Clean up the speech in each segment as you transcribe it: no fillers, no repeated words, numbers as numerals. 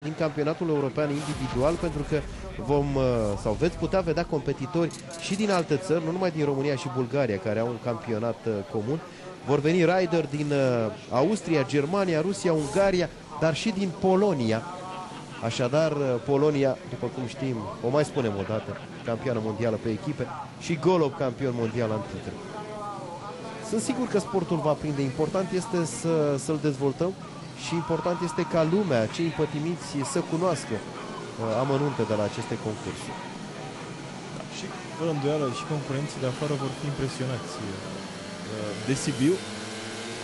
din campionatul european individual, pentru că veți putea vedea competitori și din alte țări, nu numai din România și Bulgaria, care au un campionat comun. Vor veni rider din Austria, Germania, Rusia, Ungaria, dar și din Polonia. Așadar, Polonia, după cum știm, o mai spunem o dată, campioană mondială pe echipe, și Golob campion mondial în titlu. Sunt sigur că sportul va prinde. Important este să-l dezvoltăm și important este ca lumea, cei împătimiți, să cunoască amănunte de la aceste concursuri. Da, și fără îndoială și concurenții de afară vor fi impresionați de Sibiu.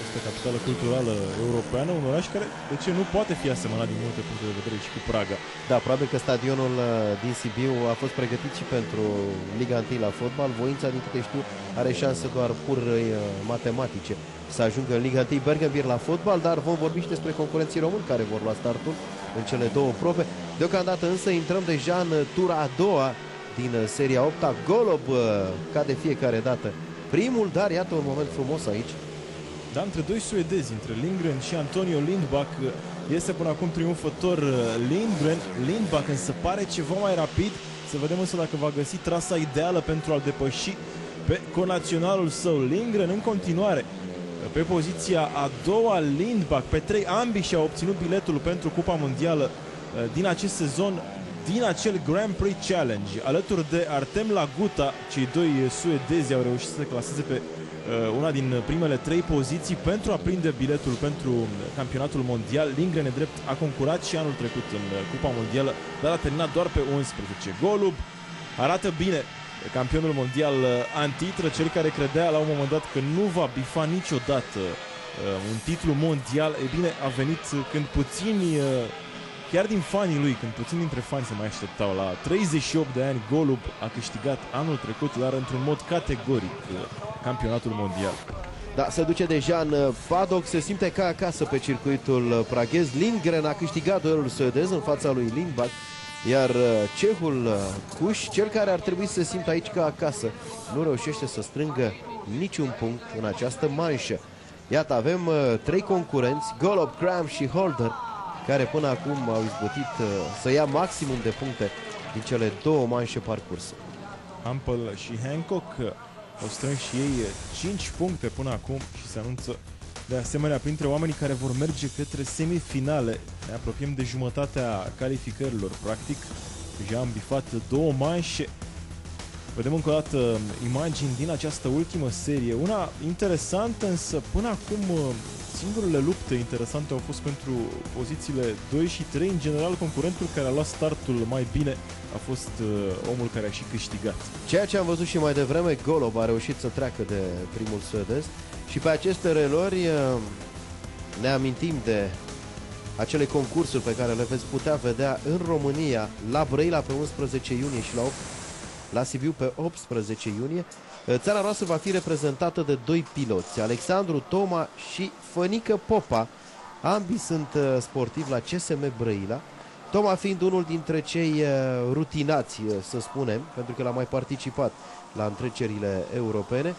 Este capitală culturală europeană, un oraș care, de ce nu poate fi asemănat din multe puncte de vedere și cu Praga. Da, probabil că stadionul din Sibiu a fost pregătit și pentru Liga 1 la fotbal. Voința, din câte știu, are șanse doar pur matematice să ajungă în Liga 1 Bergambir la fotbal, dar vom vorbi și despre concurenții români care vor lua startul în cele două probe. Deocamdată însă intrăm deja în tura a doua din seria 8-a. Golob, ca de fiecare dată, primul, dar iată un moment frumos aici. Da, între doi suedezi, între Lindgren și Antonio Lindbach, este până acum triumfător Lindgren. Lindbach însă pare ceva mai rapid. Să vedem însă dacă va găsi trasa ideală pentru a-l depăși pe conaționalul său. Lindgren în continuare pe poziția a doua, Lindbach pe 3, ambii și-au obținut biletul pentru Cupa Mondială din acest sezon, din acel Grand Prix Challenge. Alături de Artem Laguta, cei doi suedezi au reușit să se claseze pe una din primele 3 poziții pentru a prinde biletul pentru campionatul mondial. Lindgren, drept, a concurat și anul trecut în Cupa Mondială, dar a terminat doar pe 11. Golub arată bine, campionul mondial antitră, cel care credea la un moment dat că nu va bifa niciodată un titlu mondial. E bine, a venit când puțini, chiar din fanii lui, când puțini dintre fani se mai așteptau. La 38 de ani, Golub a câștigat anul trecut, dar într-un mod categoric, campionatul mondial. Da, se duce deja în paddock, se simte ca acasă pe circuitul praghez. Lindgren a câștigat duelul suedez în fața lui Lindbach, iar cehul Kusch, cel care ar trebui să se simtă aici ca acasă, nu reușește să strângă niciun punct în această manșă. Iată, avem 3 concurenți, Golob, Cram și Holder, care până acum au izbutit să ia maximum de puncte din cele 2 manșe parcurse. Hampel și Hancock au strâns și ei 5 puncte până acum și se anunță de asemenea printre oamenii care vor merge către semifinale. Ne apropiem de jumătatea calificărilor, practic. Deja am bifat 2 manșe. Vedem încă o dată imagini din această ultimă serie. Una interesantă, însă până acum singurele lupte interesante au fost pentru pozițiile 2 și 3. În general, concurentul care a luat startul mai bine a fost omul care a și câștigat. Ceea ce am văzut și mai devreme, Golob a reușit să treacă de primul suedez și pe aceste relori ne amintim de acele concursuri pe care le veți putea vedea în România, la Brăila pe 11 iunie și la Sibiu pe 18 iunie. Țara noastră va fi reprezentată de 2 piloți, Alexandru Toma și Fănică Popa. Ambii sunt sportivi la CSM Brăila. Toma fiind unul dintre cei rutinați, să spunem, pentru că l-a mai participat la întrecerile europene.